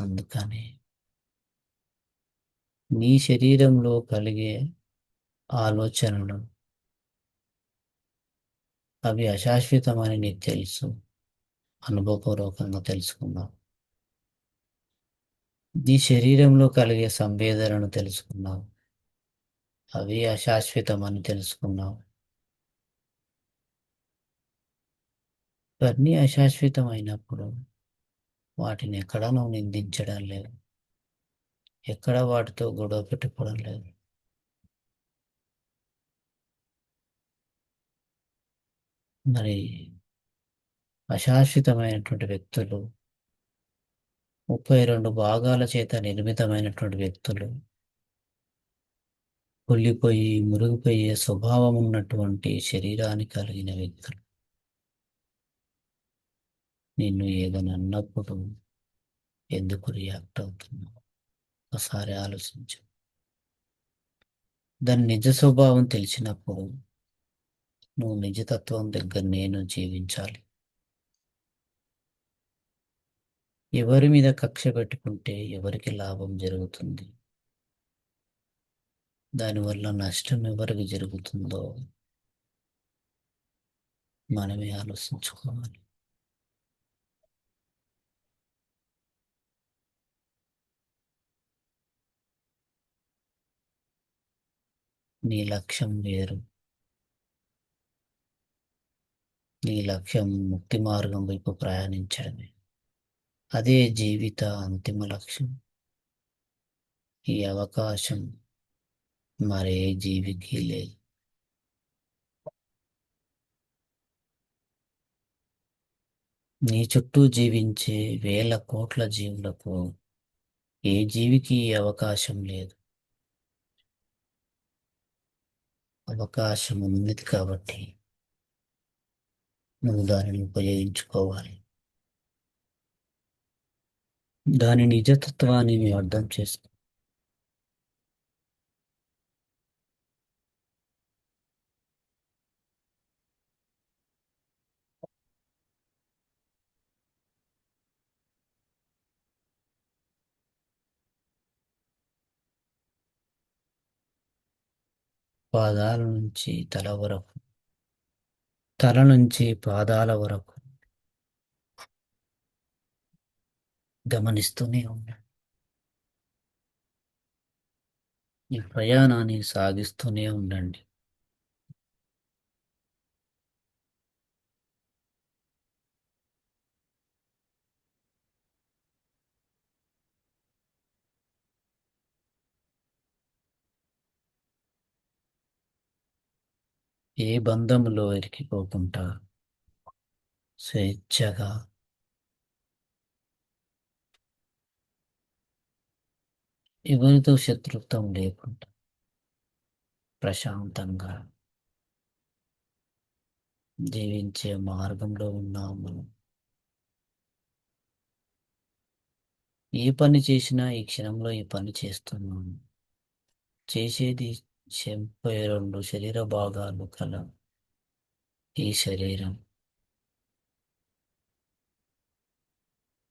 అందుకని నీ శరీరంలో కలిగే ఆలోచనలు అవి అశాశ్వతమని నీకు తెలుసు. అనుభవపూర్వకంగా తెలుసుకున్నావు. నీ శరీరంలో కలిగే సంవేదనను తెలుసుకున్నావు. అవి అశాశ్వతమని తెలుసుకున్నావు. ఇవన్నీ అశాశ్వతమైనప్పుడు వాటిని ఎక్కడా నువ్వు నిందించడం లేదు. ఎక్కడ వాటితో గొడవ పెట్టుకోవడం లేదు. మరి అశాశ్వతమైనటువంటి వ్యక్తులు, 32 భాగాల చేత నిర్మితమైనటువంటి వ్యక్తులు, కుళ్ళిపోయి మురిగిపోయే స్వభావం ఉన్నటువంటి శరీరాన్ని కలిగిన వ్యక్తులు నిన్ను ఏదైనా అన్నప్పుడు ఎందుకు రియాక్ట్ అవుతున్నావు? ఒకసారి ఆలోచించు. దాని నిజ స్వభావం తెలిసినప్పుడు నువ్వు నిజతత్వం దగ్గర నేను జీవించాలి. ఎవరి మీద కక్ష పెట్టుకుంటే ఎవరికి లాభం జరుగుతుంది, దానివల్ల నష్టం ఎవరికి జరుగుతుందో మనమే ఆలోచించుకోవాలి. నీ లక్ష్యం వేరు. నీ లక్ష్యం ముక్తి మార్గం వైపు ప్రయాణించడమే. అదే జీవిత అంతిమ లక్ష్యం. ఈ అవకాశం మరే జీవికి లేదు. నీ చుట్టూ జీవించే వేల కోట్ల జీవులకు ఏ జీవికి ఈ అవకాశం లేదు. అవకాశం ఉంది కాబట్టి నువ్వు దానిని ఉపయోగించుకోవాలి. దాని నిజతత్వాన్ని నువ్వు అర్థం చేసుకో. పాదాల నుంచి తల వరకు, తల నుంచి పాదాల వరకు గమనిస్తూనే ఉన్నాడు. ఈ ప్రయాణాన్ని సాగిస్తూనే ఉండండి. ఏ బంధంలో ఇరికిపోకుండా స్వేచ్ఛగా ఎవరితో శత్రుత్వం లేకుండా ప్రశాంతంగా జీవించే మార్గంలో ఉన్నాం మనం. ఏ పని చేసినా ఈ క్షణంలో ఈ పని చేస్తున్నాను. చేసేది 72 శరీర భాగాలు కల ఈ శరీరం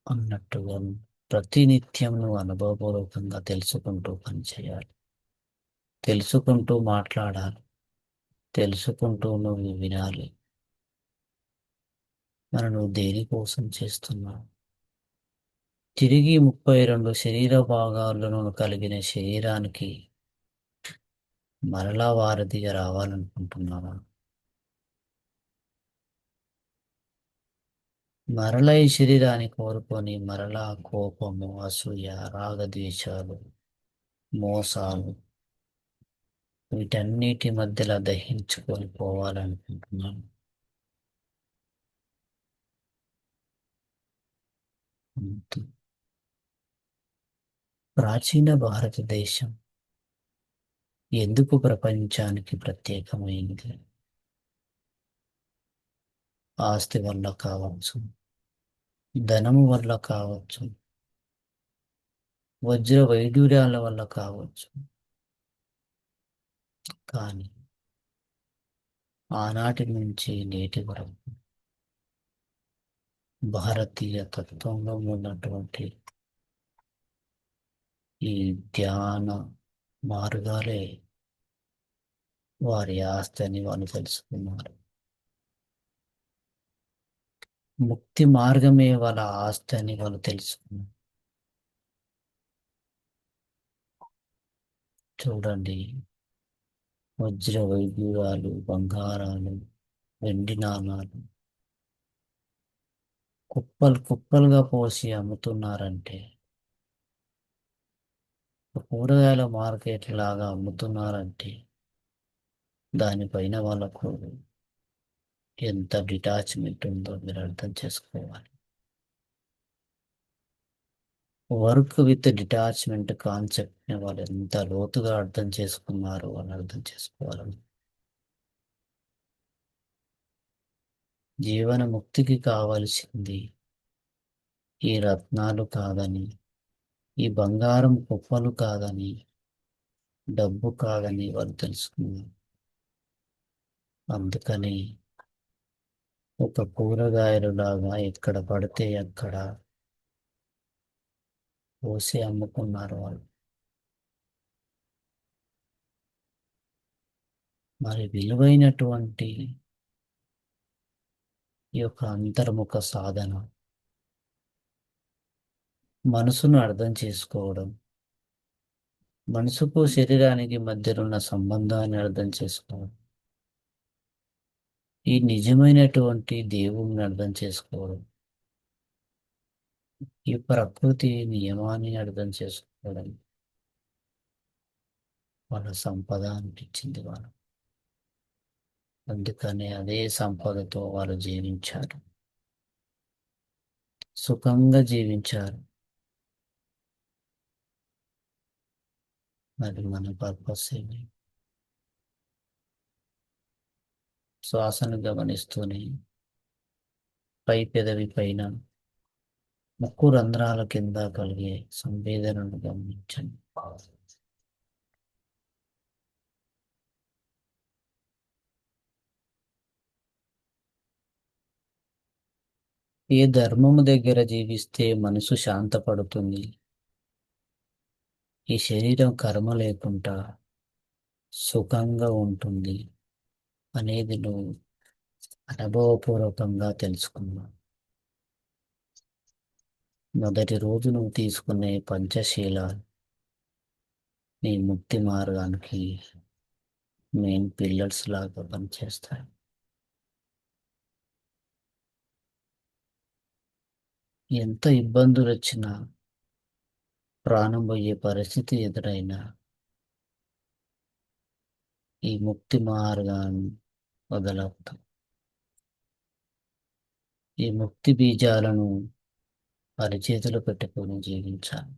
అన్నట్టుగా ప్రతినిత్యం నువ్వు అనుభవపూర్వకంగా తెలుసుకుంటూ పనిచేయాలి. తెలుసుకుంటూ మాట్లాడాలి. తెలుసుకుంటూ నువ్వు వినాలి. మరి నువ్వు దేనికోసం చేస్తున్నావు? తిరిగి 32 శరీర భాగాలను కలిగిన శరీరానికి మరలా వారధిగా రావాలనుకుంటున్నావా? మరలా ఈ శరీరాన్ని కోరుకొని మరలా కోపము, అసూయ, రాగద్వేషాలు, మోసాలు వీటన్నిటి మధ్యలో దహించుకొని పోవాలనుకుంటున్నాను. అంతే. ప్రాచీన భారతదేశం ఎందుకు ప్రపంచానికి ప్రత్యేకమైంది? ఆస్తి వల్ల కావచ్చు, ధనము వల్ల కావచ్చు, వజ్ర వైడూర్యాల వల్ల కావచ్చు. కానీ ఆనాటి నుంచి నేటి వరకు భారతీయ తత్వంలో ఉన్నటువంటి ఈ ధ్యాన మార్గాలే వారి ఆస్తి అని వాళ్ళు తెలుసుకున్నారు. ముక్తి మార్గమే వాళ్ళ ఆస్తి అని వాళ్ళు తెలుసుకున్నారు. చూడండి, వజ్ర వైడ్యూరాలు, బంగారాలు, వెండి నాణాలు కుప్పలు కుప్పలుగా పోసి అమ్ముతున్నారంటే, కూరగాయల మార్కెట్ లాగా అమ్ముతున్నారంటే దానిపైన వాళ్ళకు ఎంత డిటాచ్మెంట్ ఉందో మీరు అర్థం చేసుకోవాలి. వర్క్ విత్ డిటాచ్మెంట్ కాన్సెప్ట్ని వాళ్ళు ఎంత లోతుగా అర్థం చేసుకున్నారో వాళ్ళు అర్థం చేసుకోవాలి. జీవన ముక్తికి కావలసింది ఈ రత్నాలు కాదని, ఈ బంగారం కుప్పలు కాదని, డబ్బు కాదని వాళ్ళు తెలుసుకున్నారు. అందుకని ఒక కూరగాయలు లాగా ఎక్కడ పడితే అక్కడ పోసి అమ్ముకున్నారు వాళ్ళు. మరి విలువైనటువంటి ఈ యొక్క అంతర్ముఖ సాధన, మనసును అర్థం చేసుకోవడం, మనసుకు శరీరానికి మధ్యనున్న సంబంధాన్ని అర్థం చేసుకోవడం, ఈ నిజమైనటువంటి దేవుణ్ణి అర్థం చేసుకోవడం, ఈ ప్రకృతి నియమాన్ని అర్థం చేసుకోవడం వాళ్ళ సంపద అనిపించింది వాళ్ళు. అందుకనే అదే సంపదతో వాళ్ళు జీవించారు, సుఖంగా జీవించారు. మరి మన పర్పస్ ఏమి? శ్వాసను గమనిస్తూనే పై పెదవి పైన ముక్కు రంధ్రాల కింద కలిగే సంవేదనను గమనించండి. ఏ ధర్మము దగ్గర జీవిస్తే మనసు శాంతపడుతుంది, ఈ శరీరం కర్మ లేకుండా సుఖంగా ఉంటుంది అనేది నువ్వు అనుభవపూర్వకంగా తెలుసుకున్నావు. మొదటి రోజు నువ్వు తీసుకునే పంచశీల నీ ముక్తి మార్గానికి మెయిన్ పిల్లర్స్ లాగా పనిచేస్తాయి. ఎంత ఇబ్బందులు వచ్చినా, ప్రాణం పోయే పరిస్థితి ఎదురైనా ఈ ముక్తి మార్గాన్ని మొదలవుతాం. ఈ ముక్తి బీజాలను అరిచేతిలో పెట్టుకొని జీవించాలి.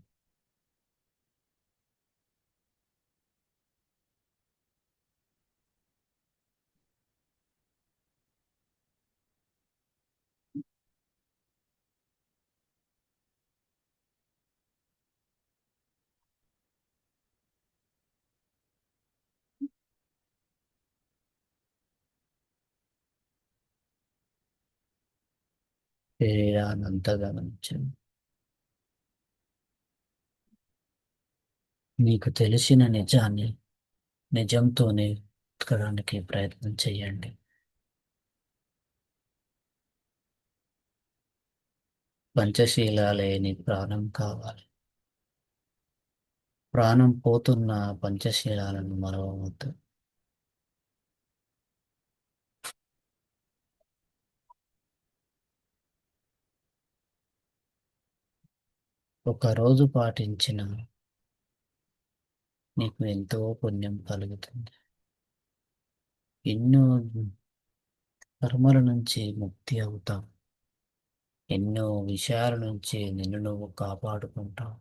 శరీరానంతా గమనించండి. మీకు తెలిసిన నిజాన్ని నిజంతోనే బతకడానికి ప్రయత్నం చేయండి. పంచశీలాలే నీ ప్రాణం కావాలి. ప్రాణం పోతున్న పంచశీలాలను మరవవద్దు. ఒకరోజు పాటించిన నీకు ఎంతో పుణ్యం కలుగుతుంది. ఎన్నో కర్మల నుంచి ముక్తి అవుతాం. ఎన్నో విషయాల నుంచి నిన్ను నువ్వు కాపాడుకుంటావు.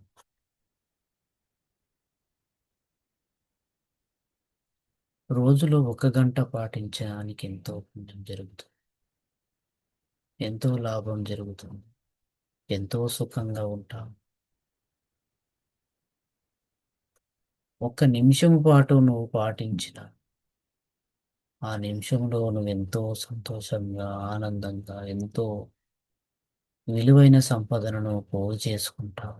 రోజులో 1 గంట పాటించడానికి ఎంతో పుణ్యం జరుగుతుంది. ఎంతో లాభం జరుగుతుంది. ఎంతో సుఖంగా ఉంటాం. 1 నిమిషం పాటు నువ్వు పాటించిన ఆ నిమిషంలో నువ్వు ఎంతో సంతోషంగా, ఆనందంగా, ఎంతో విలువైన సంపదను పోగు చేసుకుంటావు.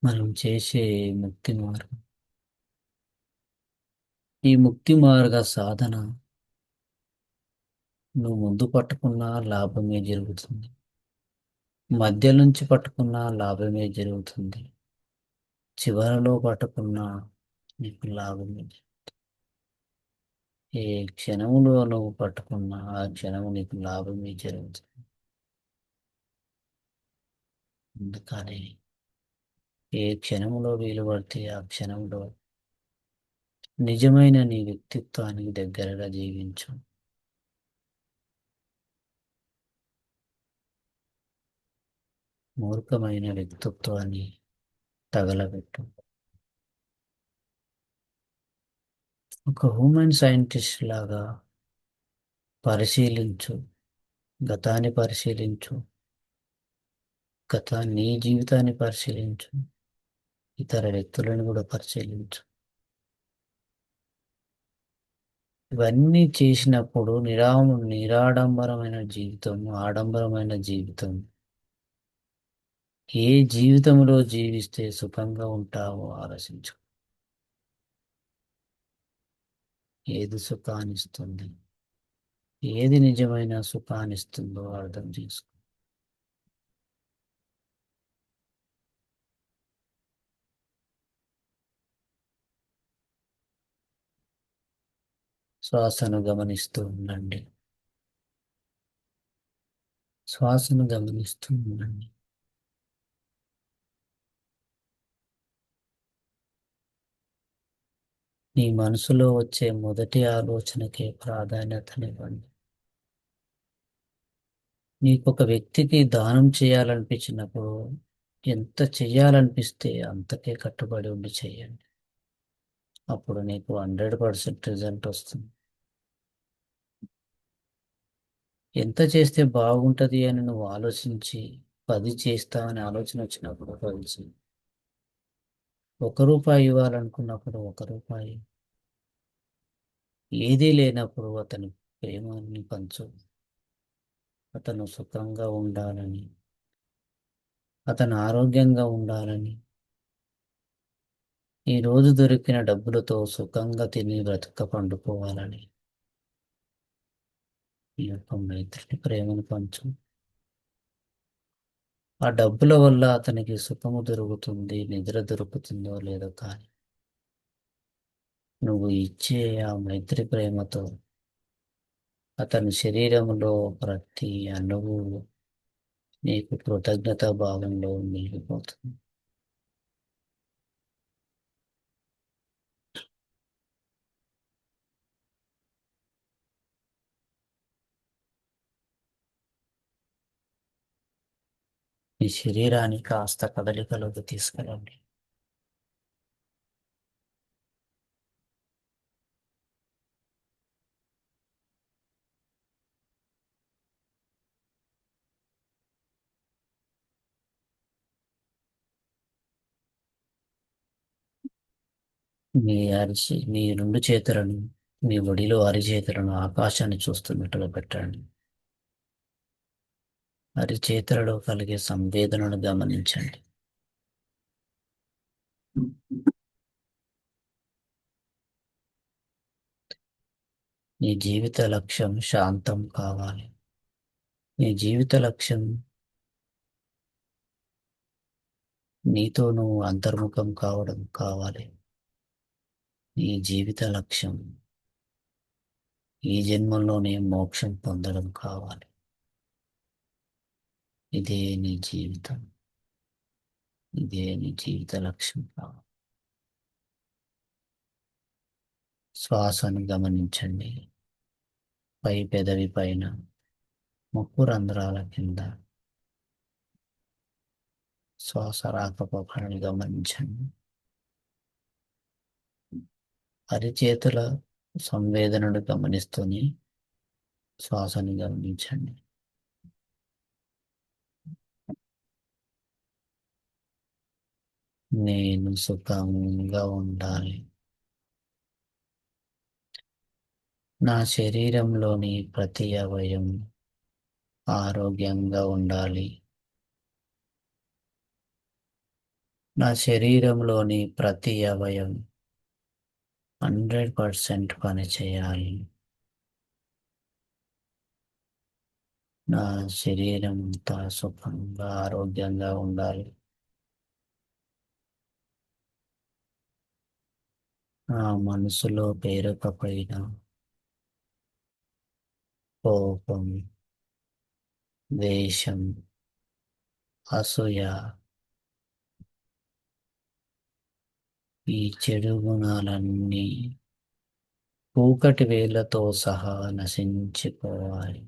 మనం చేసే ముక్తి మార్గం, ఈ ముక్తి మార్గ సాధన నువ్వు ముందు పట్టుకున్న లాభమే జరుగుతుంది. మధ్య నుంచి పట్టుకున్న లాభమే జరుగుతుంది. చివరలో పట్టుకున్న నీకు లాభమే. ఏ క్షణములో నువ్వు పట్టుకున్న ఆ క్షణము నీకు లాభమే జరుగుతుంది. అందుకని ఏ క్షణములో వీలు పడితే ఆ క్షణంలో నిజమైన నీ వ్యక్తిత్వానికి దగ్గరగా జీవించు. మూర్ఖమైన వ్యక్తిత్వాన్ని తగలబెట్టు. ఒక హ్యూమన్ సైంటిస్ట్ లాగా పరిశీలించు. గతాన్ని పరిశీలించు. నీ జీవితాన్ని పరిశీలించు. ఇతర వ్యక్తులను కూడా పరిశీలించు. ఇవన్నీ చేసినప్పుడు నిరాడంబరమైన జీవితం, ఆడంబరమైన జీవితం, ఏ జీవితంలో జీవిస్తే సుఖంగా ఉంటావో ఆలోచించు. ఏది సుఖాన్నిస్తుంది, ఏది నిజమైన సుఖాన్నిస్తుందో అర్థం చేసుకో. శ్వాసను గమనిస్తూ ఉండండి. శ్వాసను గమనిస్తూ ఉండండి. నీ మనసులో వచ్చే మొదటి ఆలోచనకే ప్రాధాన్యతనివ్వండి. నీకు ఒక వ్యక్తికి దానం చేయాలనిపించినప్పుడు ఎంత చెయ్యాలనిపిస్తే అంతకే కట్టుబడి ఉండి చెయ్యండి. అప్పుడు నీకు 100% రిజల్ట్ వస్తుంది. ఎంత చేస్తే బాగుంటుంది అని నువ్వు ఆలోచించి 10 చేస్తావని ఆలోచన వచ్చినప్పుడు 10 చెయ్యి. ₹1 ఇవ్వాలనుకున్నప్పుడు ₹1. ఏదీ లేనప్పుడు అతని ప్రేమని పంచు. అతను సుఖంగా ఉండాలని, అతను ఆరోగ్యంగా ఉండాలని, ఈ రోజు దొరికిన డబ్బులతో సుఖంగా తిని పండుకోవాలని ఈ యొక్క మైత్రిని ప్రేమను పంచు. ఆ డబ్బుల వల్ల అతనికి సుఖము దొరుకుతుంది, నిద్ర దొరుకుతుందో లేదో కానీ నువ్వు ఇచ్చే ఆ మైత్రి ప్రేమతో అతని శరీరంలో ప్రతి అణువు నీకు కృతజ్ఞతా భావంలో నిలిగిపోతుంది. మీ శరీరాన్ని కాస్త కదలికలోకి తీసుకురండి. మీ రెండు చేతులను మీ ఒడిలో అరిచేతులను ఆకాశాన్ని చూస్తున్నట్టుగా పెట్టండి. అరిచేతులలో కలిగే సంవేదనను గమనించండి. నీ జీవిత లక్ష్యం శాంతం కావాలి. నీ జీవిత లక్ష్యం నీతో నువ్వు అంతర్ముఖం కావడం కావాలి. నీ జీవిత లక్ష్యం ఈ జన్మలోనే మోక్షం పొందడం కావాలి. ఇదే నీ జీవితం. ఇదే నీ జీవిత లక్ష్యం కావాలి. శ్వాసను గమనించండి. పై పెదవి పైన, ముక్కు రంధ్రాల కింద శ్వాస రాకపోకలను గమనించండి. అరిచేతుల సంవేదనను గమనిస్తూనే శ్వాసని గమనించండి. నేను సుఖంగా ఉండాలి. నా శరీరంలోని ప్రతి అవయవం ఆరోగ్యంగా ఉండాలి. నా శరీరంలోని ప్రతి అవయవం 100% పనిచేయాలి. నా శరీరం అంతా సుఖంగా ఆరోగ్యంగా ఉండాలి. నా మనసులో పేరుకపోయిన కోపం, ద్వేషం, అసూయ, ఈ చెడు గుణాలన్నీ కూకటి వేళ్ళతో సహా నశించిపోవాలి.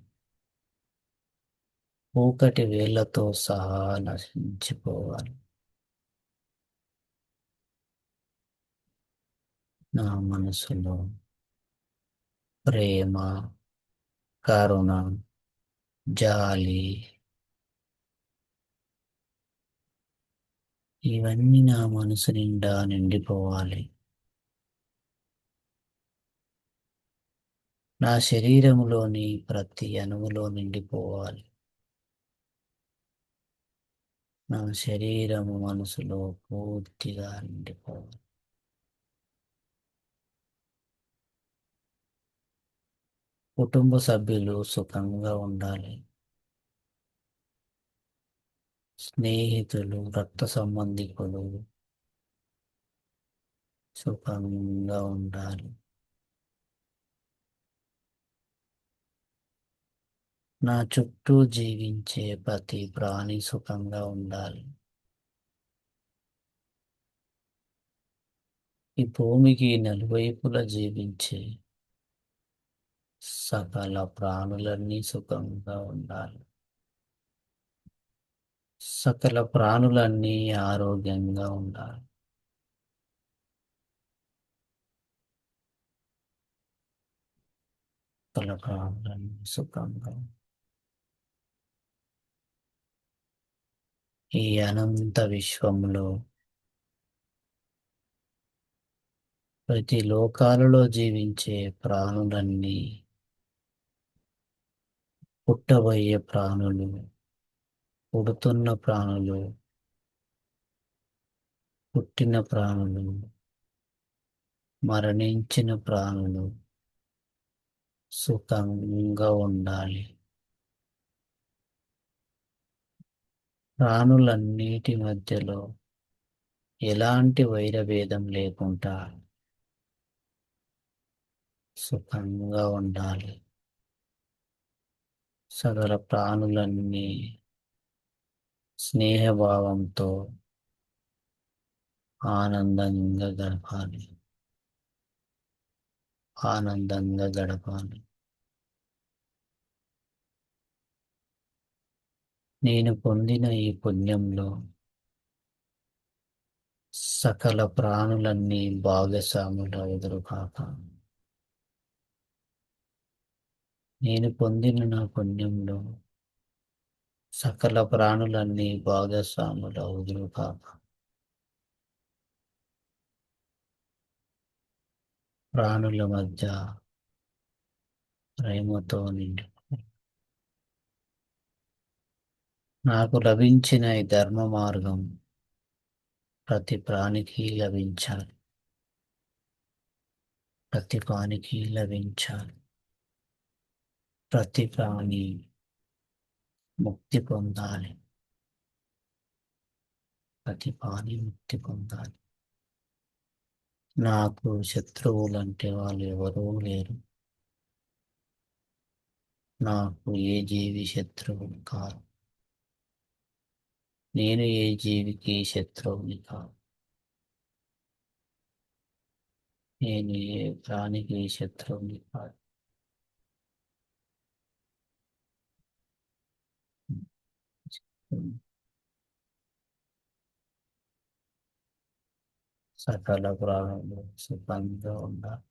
కూకటి వేళ్ళతో సహా నశించిపోవాలి. నా మనసులో ప్రేమ, కరుణ, జాలి, ఇవన్నీ నా మనసు నిండా నిండిపోవాలి. నా శరీరంలోని ప్రతి అణువులో నిండిపోవాలి. నా శరీరము మనసులో పూర్తిగా నిండిపోవాలి. కుటుంబ సభ్యులు సుఖంగా ఉండాలి. స్నేహితులు, రక్త సంబంధికులు సుఖంగా ఉండాలి. నా చుట్టూ జీవించే ప్రతి ప్రాణి సుఖంగా ఉండాలి. ఈ భూమికి నలువైపులా జీవించే సకల ప్రాణులన్నీ సుఖంగా ఉండాలి. సకల ప్రాణులన్నీ ఆరోగ్యంగా ఉండాలి. సకల ప్రాణులన్నీ సుఖంగా. ఈ అనంత విశ్వంలో ప్రతి లోకాలలో జీవించే ప్రాణులన్నీ, పుట్టబోయే ప్రాణులు, పుడుతున్న ప్రాణులు, పుట్టిన ప్రాణులు, మరణించిన ప్రాణులు సుఖంగా ఉండాలి. ప్రాణులన్నిటి మధ్యలో ఎలాంటి వైరభేదం లేకుండా సుఖంగా ఉండాలి. సకల ప్రాణులన్నీ స్నేహభావంతో ఆనందంగా గడపాలి. ఆనందంగా గడపాలి. నేను పొందిన ఈ పుణ్యంలో సకల ప్రాణులన్నీ భాగస్వాములవుదురుగాక. నేను పొందిన నా పుణ్యంలో సకల ప్రాణులన్నీ భాగస్వాములవుదురుగాక. ప్రాణుల మధ్య ప్రేమతో నిండి నాకు లభించిన ఈ ధర్మ మార్గం ప్రతి ప్రాణికి లభించాలి. ప్రతి ప్రాణికి లభించాలి. ప్రతి ప్రాణి ముక్తి పొందాలి. ప్రతి ప్రాణి ముక్తి పొందాలి. నాకు శత్రువులంటే వాళ్ళు ఎవరూ లేరు. నాకు ఏ జీవి శత్రువుని కాదు. నేను ఏ జీవికి శత్రువుని కాదు. నేను ఏ ప్రాణికి శత్రువుని కాదు. సకల ప్రాణులు సుఖంగా ఉండాలి.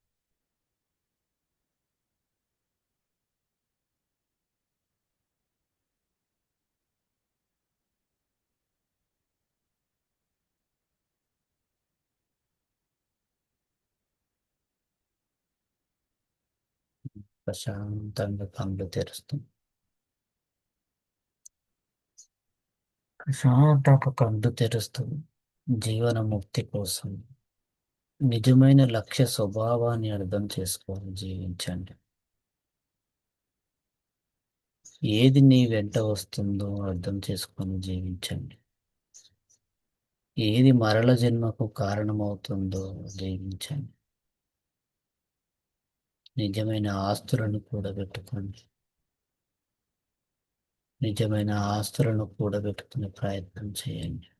ప్రశాంతంగా కళ్ళు తెరుస్తుంది. ప్రశాంతంగా కళ్ళు తెరుస్తుంది. జీవన ముక్తి కోసం నిజమైన లక్ష్య స్వభావాన్ని అర్థం చేసుకొని జీవించండి. ఏది నీ వెంట వస్తుందో అర్థం చేసుకొని జీవించండి. ఏది మరల జన్మకు కారణమవుతుందో జీవించండి. నిజమైన ఆస్తులను కూడబెట్టుకోండి. నిజమైన ఆస్తులను కూడబెట్టుకునే ప్రయత్నం చేయండి.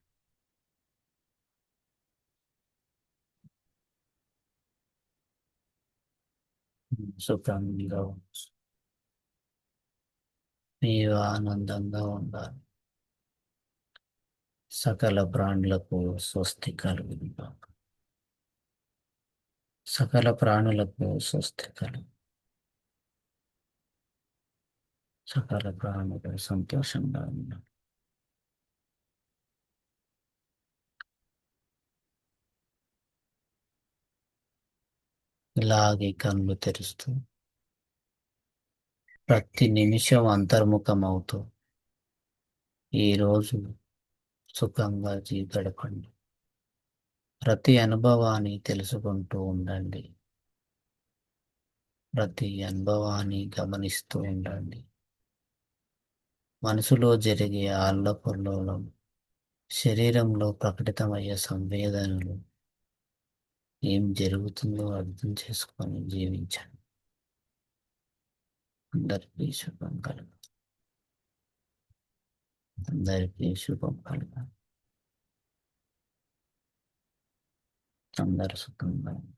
సుఖంగా మీరు ఆనందంగా ఉండాలి. సకల ప్రాణులకు స్వస్తి కలుగును. సకల ప్రాణులకు స్వస్తి కలుగు. సకల ప్రాణులు సంతోషంగా ఉండాలి. ఇలాగే కళ్ళు తెరుస్తూ ప్రతి నిమిషం అంతర్ముఖమవుతూ ఈరోజు సుఖంగా గడపండి. ప్రతి అనుభవాన్ని తెలుసుకుంటూ ఉండండి. ప్రతి అనుభవాన్ని గమనిస్తూ ఉండండి. మనసులో జరిగే ఆల్లకల్లోలం, శరీరంలో ప్రకటితమయ్యే సంవేదనలు, ఏం జరుగుతుందో అర్థం చేసుకొని జీవించండి. అందరికీ శుభం కలుగు. అందరికీ శుభం కలుగు. అందరు సుఖంగా